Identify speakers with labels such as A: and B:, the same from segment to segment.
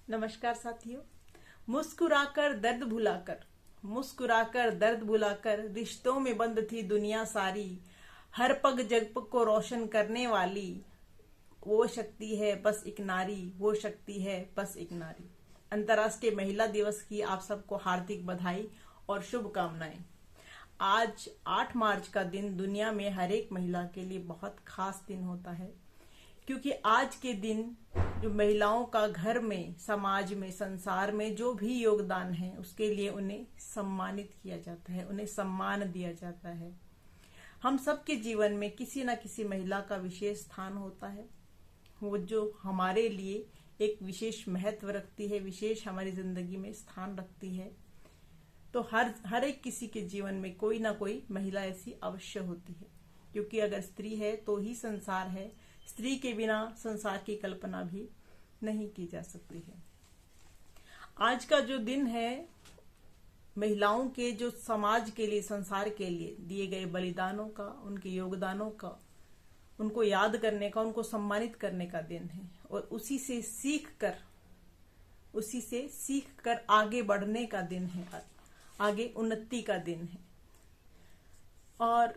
A: नमस्कार साथियों। मुस्कुराकर दर्द भुलाकर, मुस्कुराकर दर्द भुलाकर, रिश्तों में बंद थी दुनिया सारी। हर पग जग को रोशन करने वाली वो शक्ति है बस एक नारी, वो शक्ति है बस एक नारी। अंतर्राष्ट्रीय महिला दिवस की आप सबको हार्दिक बधाई और शुभकामनाएं। आज 8 मार्च का दिन दुनिया में हर एक महिला के लिए बहुत खास दिन होता है, क्योंकि आज के दिन जो महिलाओं का घर में, समाज में, संसार में जो भी योगदान है उसके लिए उन्हें सम्मानित किया जाता है, उन्हें सम्मान दिया जाता है। हम सबके जीवन में किसी न किसी महिला का विशेष स्थान होता है, वो जो हमारे लिए एक विशेष महत्व रखती है, विशेष हमारी जिंदगी में स्थान रखती है। तो हर एक किसी के जीवन में कोई ना कोई महिला ऐसी अवश्य होती है, क्योंकि अगर स्त्री है तो ही संसार है। स्त्री के बिना संसार की कल्पना भी नहीं की जा सकती है। आज का जो दिन है, महिलाओं के जो समाज के लिए, संसार के लिए दिए गए बलिदानों का, उनके योगदानों का, उनको याद करने का, उनको सम्मानित करने का दिन है। और उसी से सीख कर आगे बढ़ने का दिन है, आगे उन्नति का दिन है। और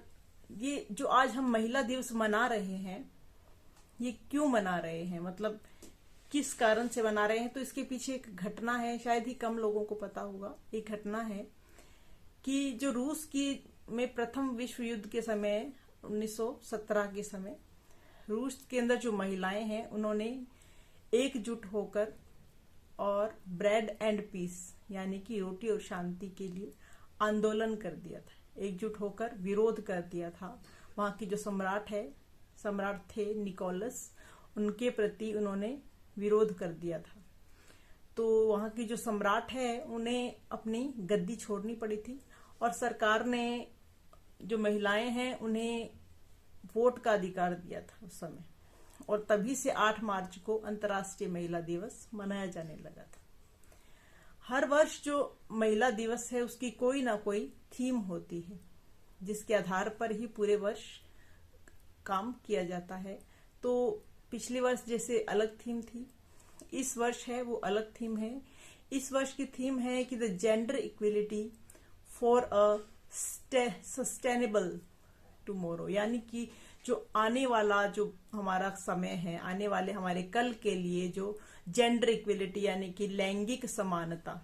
A: ये जो आज हम महिला दिवस मना रहे हैं, ये क्यों मना रहे हैं, मतलब किस कारण से मना रहे हैं, तो इसके पीछे एक घटना है, शायद ही कम लोगों को पता होगा। एक घटना है कि जो रूस की में प्रथम विश्व युद्ध के समय 1917 के समय रूस के अंदर जो महिलाएं हैं उन्होंने एकजुट होकर और ब्रेड एंड पीस यानी कि रोटी और शांति के लिए आंदोलन कर दिया था। एकजुट होकर विरोध कर दिया था। वहां की जो सम्राट थे निकोलस, उनके प्रति उन्होंने विरोध कर दिया था। तो वहां की जो सम्राट है उन्हें अपनी गद्दी छोड़नी पड़ी थी, और सरकार ने जो महिलाएं हैं उन्हें वोट का अधिकार दिया था उस समय। और तभी से 8 मार्च को अंतर्राष्ट्रीय महिला दिवस मनाया जाने लगा था। हर वर्ष जो महिला दिवस है उसकी कोई ना कोई थीम होती है, जिसके आधार पर ही पूरे वर्ष काम किया जाता है। तो पिछले वर्ष जैसे अलग थीम थी, इस वर्ष है वो अलग थीम है। इस वर्ष की थीम है कि the gender equality for a sustainable tomorrow, यानी कि जो आने वाला जो हमारा समय है, आने वाले हमारे कल के लिए जो जेंडर इक्वलिटी यानी कि लैंगिक समानता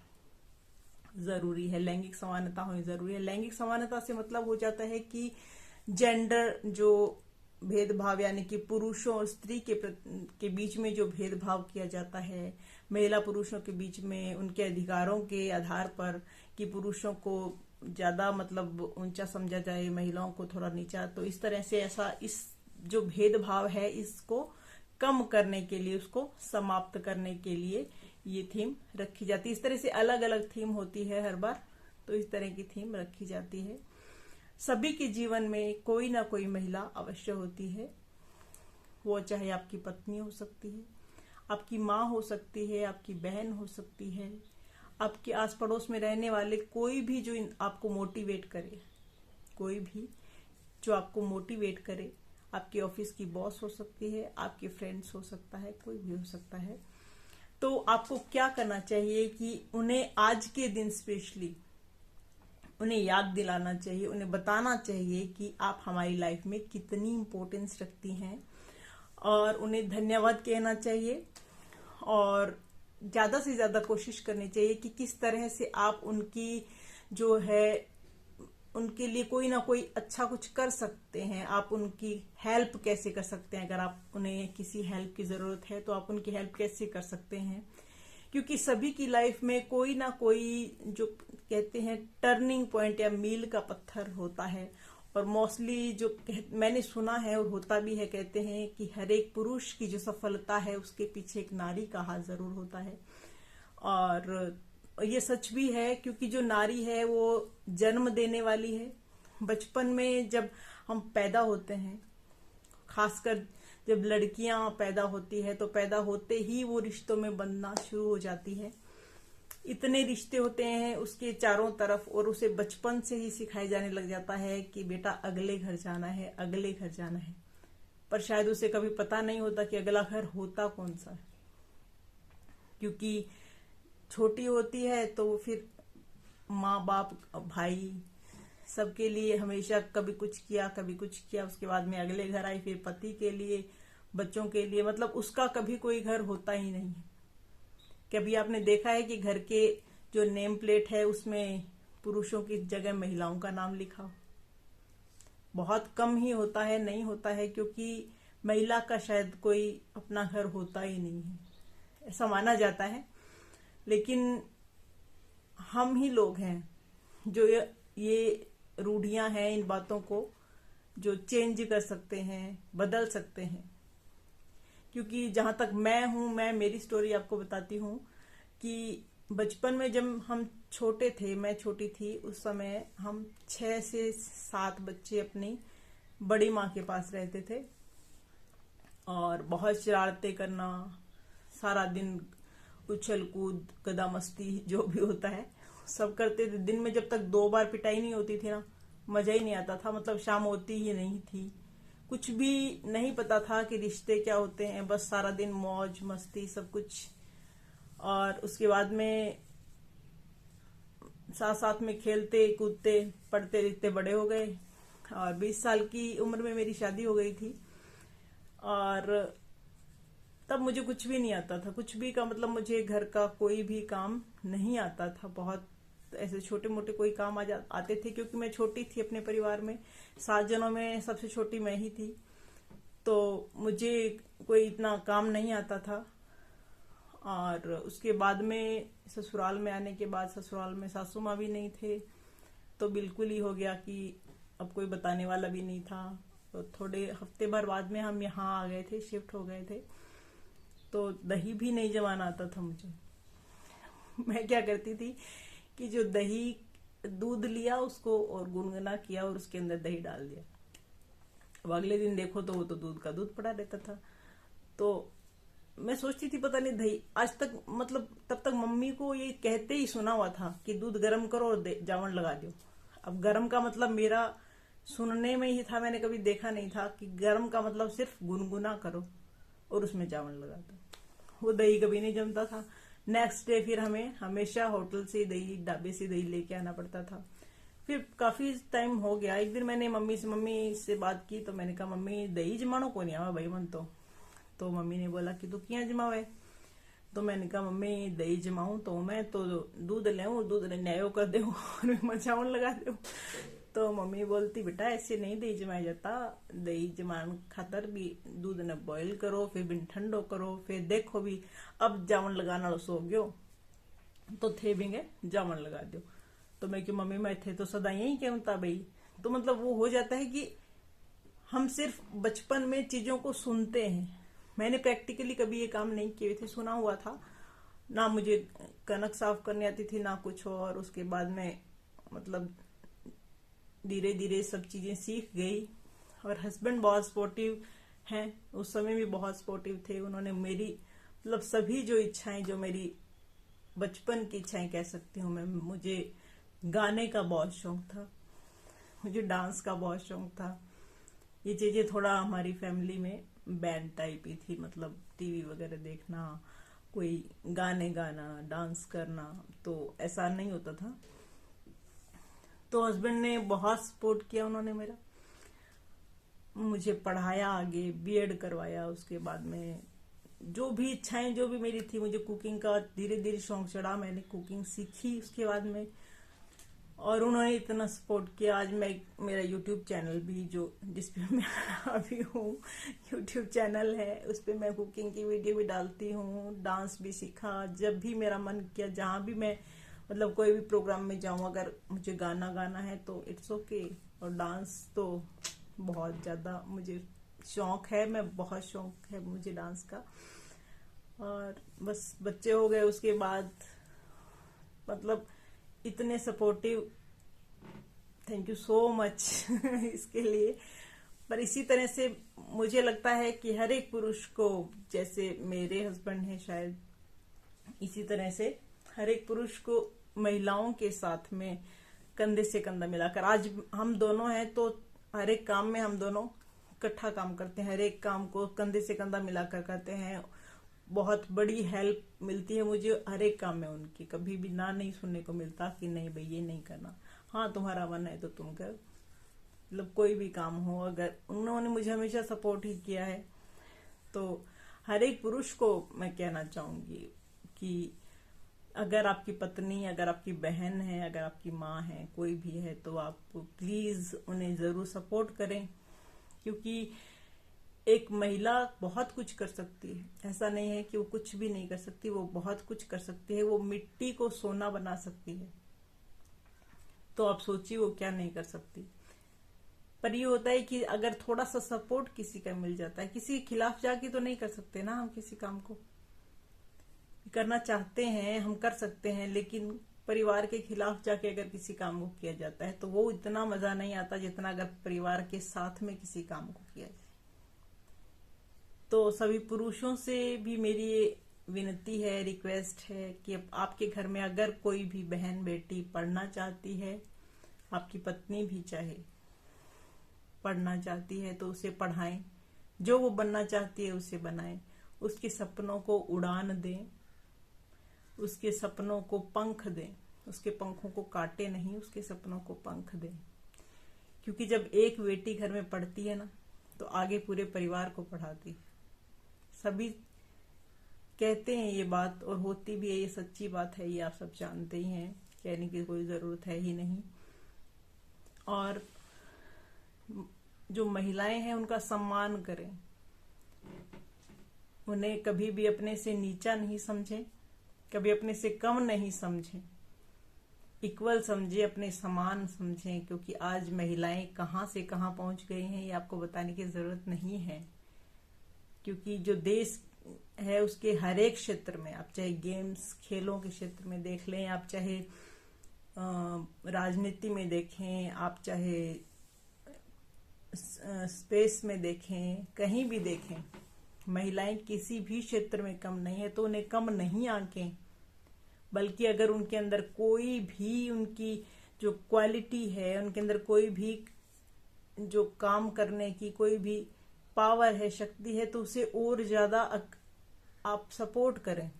A: जरूरी है, लैंगिक समानता होनी जरूरी है। लैंगिक समानता से मतलब हो जाता है कि जेंडर जो भेदभाव, यानी कि पुरुषों और स्त्री के बीच में जो भेदभाव किया जाता है, महिला पुरुषों के बीच में उनके अधिकारों के आधार पर कि पुरुषों को ज्यादा मतलब ऊंचा समझा जाए, महिलाओं को थोड़ा नीचा, तो इस तरह से ऐसा इस जो भेदभाव है इसको कम करने के लिए, उसको समाप्त करने के लिए ये थीम रखी जाती है। इस तरह से अलग अलग थीम होती है हर बार, तो इस तरह की थीम रखी जाती है। सभी के जीवन में कोई ना कोई महिला अवश्य होती है, वो चाहे आपकी पत्नी हो सकती है, आपकी माँ हो सकती है, आपकी बहन हो सकती है, आपके आस पड़ोस में रहने वाले कोई भी जो आपको मोटिवेट करे, कोई भी जो आपको मोटिवेट करे। आपके ऑफिस की बॉस हो सकती है, आपके फ्रेंड्स हो सकता है, कोई भी हो सकता है। तो आपको क्या करना चाहिए कि उन्हें आज के दिन स्पेशली उन्हें याद दिलाना चाहिए, उन्हें बताना चाहिए कि आप हमारी लाइफ में कितनी इम्पोर्टेंस रखती हैं, और उन्हें धन्यवाद कहना चाहिए। और ज्यादा से ज्यादा कोशिश करनी चाहिए कि किस तरह से आप उनकी जो है उनके लिए कोई ना कोई अच्छा कुछ कर सकते हैं। आप उनकी हेल्प कैसे कर सकते हैं, अगर आप उन्हें किसी हेल्प की जरूरत है तो आप उनकी हेल्प कैसे कर सकते हैं, क्योंकि सभी की लाइफ में कोई ना कोई जो कहते हैं टर्निंग पॉइंट या मील का पत्थर होता है। और मोस्टली जो मैंने सुना है और होता भी है, कहते हैं कि हर एक पुरुष की जो सफलता है उसके पीछे एक नारी का हाथ जरूर होता है। और ये सच भी है, क्योंकि जो नारी है वो जन्म देने वाली है। बचपन में जब हम पैदा होते हैं, खासकर जब लड़कियां पैदा होती है, तो पैदा होते ही वो रिश्तों में बंधना शुरू हो जाती है। इतने रिश्ते होते हैं उसके चारों तरफ, और उसे बचपन से ही सिखाया जाने लग जाता है कि बेटा अगले घर जाना है, अगले घर जाना है। पर शायद उसे कभी पता नहीं होता कि अगला घर होता कौन सा है। क्योंकि छोटी होती है तो फिर माँ बाप भाई सबके लिए हमेशा कभी कुछ किया कभी कुछ किया, उसके बाद में अगले घर आई, फिर पति के लिए, बच्चों के लिए, मतलब उसका कभी कोई घर होता ही नहीं है। कभी आपने देखा है कि घर के जो नेम प्लेट है उसमें पुरुषों की जगह महिलाओं का नाम लिखा हो? बहुत कम ही होता है, नहीं होता है, क्योंकि महिला का शायद कोई अपना घर होता ही नहीं है, ऐसा माना जाता है। लेकिन हम ही लोग हैं जो ये रूढ़ियां हैं, इन बातों को जो चेंज कर सकते हैं, बदल सकते हैं। क्योंकि जहां तक मैं हूं, मैं मेरी स्टोरी आपको बताती हूं कि बचपन में जब हम छोटे थे, मैं छोटी थी, उस समय हम 6 से 7 बच्चे अपनी बड़ी माँ के पास रहते थे और बहुत शरारतें करना, सारा दिन उछल कूद गदा मस्ती जो भी होता है सब करते थे। दिन में जब तक 2 बार पिटाई नहीं होती थी ना, मजा ही नहीं आता था, मतलब शाम होती ही नहीं थी। कुछ भी नहीं पता था कि रिश्ते क्या होते हैं, बस सारा दिन मौज मस्ती सब कुछ। और उसके बाद में साथ साथ में खेलते कूदते पढ़ते लिखते बड़े हो गए और 20 साल की उम्र में मेरी शादी हो गई थी। और तब मुझे कुछ भी नहीं आता था, कुछ भी का मतलब मुझे घर का कोई भी काम नहीं आता था। बहुत ऐसे छोटे मोटे कोई काम आते थे, क्योंकि मैं छोटी थी अपने परिवार में, 7 जनों में सबसे छोटी मैं ही थी, तो मुझे कोई इतना काम नहीं आता था। और उसके बाद में ससुराल में आने के बाद, ससुराल में सासू माँ भी नहीं थे, तो बिल्कुल ही हो गया कि अब कोई बताने वाला भी नहीं था। तो थोड़े हफ्ते भर बाद में हम यहाँ आ गए थे, शिफ्ट हो गए थे, तो दही भी नहीं जमाना आता था मुझे। मैं क्या करती थी कि जो दही, दूध लिया उसको और गुनगुना किया और उसके अंदर दही डाल दिया, अब अगले दिन देखो तो वो तो दूध का दूध पड़ा रहता था। तो मैं सोचती थी पता नहीं दही, आज तक मतलब तब तक मम्मी को ये कहते ही सुना हुआ था कि दूध गर्म करो और जावन लगा दो। अब गर्म का मतलब मेरा सुनने में ही था, मैंने कभी देखा नहीं था कि गर्म का मतलब सिर्फ गुनगुना करो और उसमें जावन लगा दो। वो दही कभी नहीं जमता था। नेक्स्ट डे फिर हमें हमेशा होटल से दही, ढाबे से दही लेके आना पड़ता था। फिर काफी टाइम हो गया, एक दिन मैंने मम्मी से बात की, तो मैंने कहा मम्मी दही जमानो को नहीं आवा भाई मन तो मम्मी ने बोला कि तू क्या जमावे? तो मैंने कहा मम्मी दही जमाऊं तो मैं तो दूध ले न्यायो कर दे और मचावन लगा दे। तो मम्मी बोलती बेटा ऐसे नहीं दही जमाया जाता, दही जमान खातर भी दूध ने बॉईल करो, फिर बिन ठंडो करो, फिर देखो भी अब जावन लगाना सो गयो तो थे बिंगे जावन लगा दो। तो मैं कि मम्मी मैं थे तो सदा यही कहता भाई। तो मतलब वो हो जाता है कि हम सिर्फ बचपन में चीजों को सुनते हैं। मैंने प्रैक्टिकली कभी ये काम नहीं किए थे, सुना हुआ था, ना मुझे कनक साफ करने आती थी ना कुछ। और उसके बाद में मतलब धीरे धीरे सब चीजें सीख गई। और हस्बैंड बहुत सपोर्टिव हैं, उस समय भी बहुत सपोर्टिव थे। उन्होंने मेरी मतलब सभी जो इच्छाएं, जो मेरी बचपन की इच्छाएं कह सकती हूँ मैं, मुझे गाने का बहुत शौक था, मुझे डांस का बहुत शौक था। ये चीजें थोड़ा हमारी फैमिली में बैंड टाइप ही थी, मतलब टीवी वगैरह देखना, कोई गाने गाना, डांस करना, तो ऐसा नहीं होता था। तो हस्बैंड ने बहुत सपोर्ट किया, उन्होंने मेरा, मुझे पढ़ाया आगे, बीएड करवाया। उसके बाद में जो भी इच्छाएं जो भी मेरी थी, मुझे कुकिंग का धीरे धीरे शौक चढ़ा, मैंने कुकिंग सीखी उसके बाद में। और उन्होंने इतना सपोर्ट किया, आज मैं मेरा यूट्यूब चैनल भी जो जिसपे मैं अभी हूँ, यूट्यूब चैनल है, उस पे मैं कुकिंग की वीडियो भी डालती हूँ, डांस भी सीखा। जब भी मेरा मन किया, जहाँ भी मैं मतलब कोई भी प्रोग्राम में जाऊँ, अगर मुझे गाना गाना है तो इट्स ओके। और डांस तो बहुत ज्यादा मुझे शौक है, मैं बहुत शौक है मुझे डांस का। और बस बच्चे हो गए उसके बाद, मतलब इतने supportive, thank you so much इसके लिए। पर इसी तरह से मुझे लगता है कि हर एक पुरुष को, जैसे मेरे हस्बैंड हैं शायद, इसी तरह से हर एक पुरुष को महिलाओं के साथ में कंधे से कंधा मिलाकर, आज हम दोनों हैं तो हर एक काम में हम दोनों इकट्ठा काम करते हैं, हर एक काम को कंधे से कंधा मिलाकर करते हैं। बहुत बड़ी हेल्प मिलती है मुझे हर एक काम में उनकी। कभी भी ना नहीं सुनने को मिलता कि नहीं भाई ये नहीं करना, हाँ तुम्हारा मन है तो तुम कर, मतलब कोई भी काम हो, अगर उन्होंने मुझे हमेशा सपोर्ट ही किया है। तो हर एक पुरुष को मैं कहना चाहूंगी कि अगर आपकी पत्नी, अगर आपकी बहन है, अगर आपकी माँ है, कोई भी है, तो आप प्लीज उन्हें जरूर सपोर्ट करें, क्योंकि एक महिला बहुत कुछ कर सकती है। ऐसा नहीं है कि वो कुछ भी नहीं कर सकती, वो बहुत कुछ कर सकती है। वो मिट्टी को सोना बना सकती है, तो आप सोचिए वो क्या नहीं कर सकती। पर ये होता है कि अगर थोड़ा सा सपोर्ट किसी का मिल जाता है, किसी के खिलाफ जाके तो नहीं कर सकते ना हम किसी काम को। करना चाहते हैं हम कर सकते हैं, लेकिन परिवार के खिलाफ जाके अगर किसी काम को किया जाता है तो वो इतना मजा नहीं आता जितना अगर परिवार के साथ में किसी काम को किया जाए। तो सभी पुरुषों से भी मेरी ये विनती है, रिक्वेस्ट है कि आपके घर में अगर कोई भी बहन बेटी पढ़ना चाहती है, आपकी पत्नी भी चाहे पढ़ना चाहती है, तो उसे पढ़ाएं। जो वो बनना चाहती है उसे बनाएं, उसके सपनों को उड़ान दें, उसके सपनों को पंख दें। उसके पंखों को काटे नहीं, उसके सपनों को पंख दें। क्योंकि जब एक बेटी घर में पढ़ती है ना, तो आगे पूरे परिवार को पढ़ाती है। सभी कहते हैं ये बात और होती भी है, ये सच्ची बात है, ये आप सब जानते ही हैं, कहने की कोई जरूरत है ही नहीं। और जो महिलाएं हैं उनका सम्मान करें, उन्हें कभी भी अपने से नीचा नहीं समझें, कभी अपने से कम नहीं समझें, इक्वल समझे, अपने समान समझें। क्योंकि आज महिलाएं कहां से कहां पहुंच गई हैं ये आपको बताने की जरूरत नहीं है। क्योंकि जो देश है उसके हर एक क्षेत्र में, आप चाहे गेम्स खेलों के क्षेत्र में देख लें, आप चाहे राजनीति में देखें, आप चाहे स्पेस में देखें, कहीं भी देखें, महिलाएं किसी भी क्षेत्र में कम नहीं है। तो उन्हें कम नहीं आंकें, बल्कि अगर उनके अंदर कोई भी उनकी जो क्वालिटी है, उनके अंदर कोई भी जो काम करने की कोई भी पावर है, शक्ति है, तो उसे और ज्यादा आप सपोर्ट करें,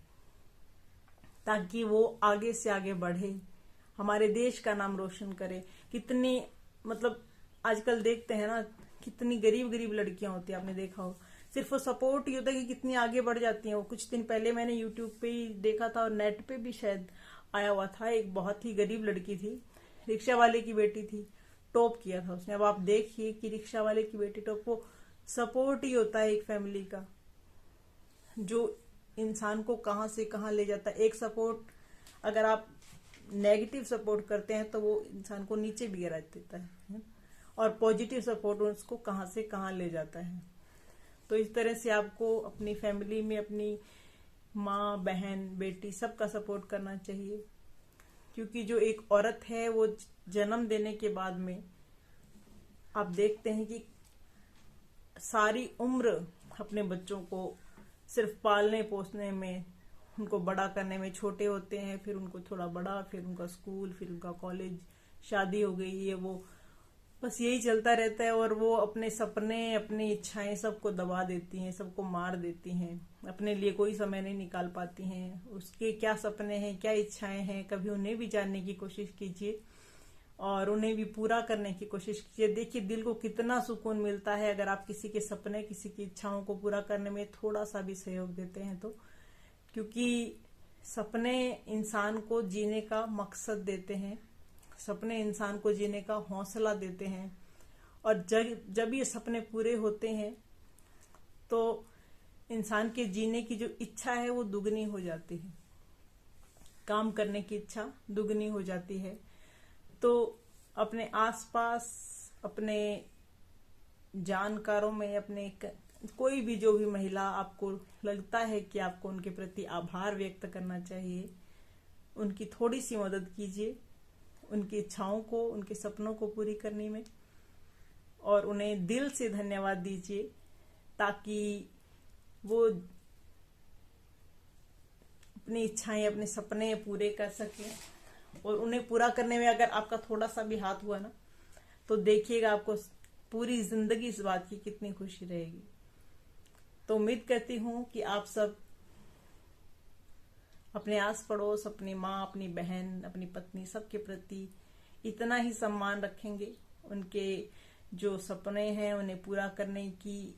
A: ताकि वो आगे से आगे बढ़े, हमारे देश का नाम रोशन करे। कितनी मतलब आजकल देखते हैं ना, कितनी गरीब गरीब लड़कियां होती है, आपने देखा हो, सिर्फ वो सपोर्ट ही होता है कि कितनी आगे बढ़ जाती हैं वो। कुछ दिन पहले मैंने यूट्यूब पे ही देखा था और नेट पे भी शायद आया हुआ था, एक बहुत ही गरीब लड़की थी, रिक्शा वाले की बेटी थी, टॉप किया था उसने। अब आप देखिए कि रिक्शा वाले की बेटी टॉप, वो सपोर्ट ही होता है एक फैमिली का, जो इंसान को कहां से कहां ले जाता है। एक सपोर्ट अगर आप नेगेटिव सपोर्ट करते हैं तो वो इंसान को नीचे भी गिरा देता है, और पॉजिटिव सपोर्ट उसको कहां से कहां ले जाता है। तो इस तरह से आपको अपनी फैमिली में अपनी माँ, बहन, बेटी सबका सपोर्ट करना चाहिए। क्योंकि जो एक औरत है वो जन्म देने के बाद में आप देखते हैं कि सारी उम्र अपने बच्चों को सिर्फ पालने पोसने में, उनको बड़ा करने में, छोटे होते हैं फिर उनको थोड़ा बड़ा, फिर उनका स्कूल, फिर उनका कॉलेज, शादी हो गई, ये वो, बस यही चलता रहता है। और वो अपने सपने, अपनी इच्छाएं सबको दबा देती हैं, सबको मार देती हैं, अपने लिए कोई समय नहीं निकाल पाती हैं। उसके क्या सपने हैं, क्या इच्छाएं हैं, कभी उन्हें भी जानने की कोशिश कीजिए और उन्हें भी पूरा करने की कोशिश कीजिए। देखिए दिल को कितना सुकून मिलता है अगर आप किसी के सपने, किसी की इच्छाओं को पूरा करने में थोड़ा सा भी सहयोग देते हैं तो। क्योंकि सपने इंसान को जीने का मकसद देते हैं, सपने इंसान को जीने का हौसला देते हैं, और जब ये सपने पूरे होते हैं तो इंसान के जीने की जो इच्छा है वो दुगनी हो जाती है, काम करने की इच्छा दुगनी हो जाती है। तो अपने आसपास, अपने जानकारों में, अपने कोई भी जो भी महिला आपको लगता है कि आपको उनके प्रति आभार व्यक्त करना चाहिए, उनकी थोड़ी सी मदद कीजिए, उनकी इच्छाओं को, उनके सपनों को पूरी करने में, और उन्हें दिल से धन्यवाद दीजिए, ताकि वो अपनी इच्छाएं, अपने सपने पूरे कर सके। और उन्हें पूरा करने में अगर आपका थोड़ा सा भी हाथ हुआ ना, तो देखिएगा आपको पूरी जिंदगी इस बात की कितनी खुशी रहेगी। तो उम्मीद करती हूँ कि आप सब अपने आस पड़ोस, अपनी माँ, अपनी बहन, अपनी पत्नी, सबके प्रति इतना ही सम्मान रखेंगे, उनके जो सपने हैं उन्हें पूरा करने की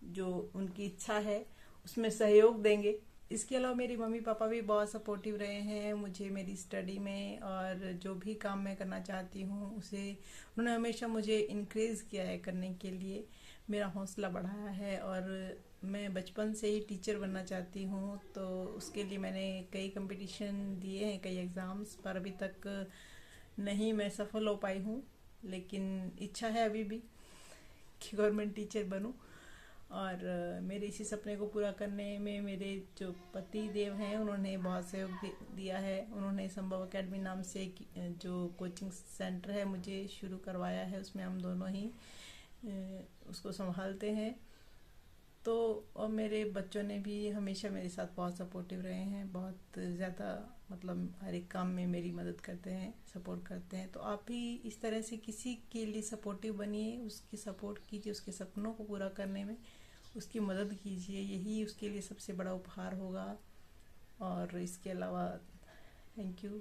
A: जो उनकी इच्छा है उसमें सहयोग देंगे। इसके अलावा मेरी मम्मी पापा भी बहुत सपोर्टिव रहे हैं मुझे मेरी स्टडी में, और जो भी काम मैं करना चाहती हूँ उसे उन्होंने हमेशा मुझे इनक्रेज किया है करने के लिए, मेरा हौसला बढ़ाया है। और मैं बचपन से ही टीचर बनना चाहती हूँ, तो उसके लिए मैंने कई कंपटीशन दिए हैं, कई एग्ज़ाम्स, पर अभी तक नहीं मैं सफल हो पाई हूँ। लेकिन इच्छा है अभी भी कि गवर्नमेंट टीचर बनूं। और मेरे इसी सपने को पूरा करने में मेरे जो पति देव हैं उन्होंने बहुत सहयोग दिया है। उन्होंने संभव एकेडमी नाम से जो कोचिंग सेंटर है मुझे शुरू करवाया है, उसमें हम दोनों ही उसको संभालते हैं। तो और मेरे बच्चों ने भी हमेशा मेरे साथ बहुत सपोर्टिव रहे हैं, बहुत ज़्यादा, मतलब हर एक काम में मेरी मदद करते हैं, सपोर्ट करते हैं। तो आप भी इस तरह से किसी के लिए सपोर्टिव बनिए, उसकी सपोर्ट कीजिए, उसके सपनों को पूरा करने में उसकी मदद कीजिए, यही उसके लिए सबसे बड़ा उपहार होगा। और इसके अलावा थैंक यू।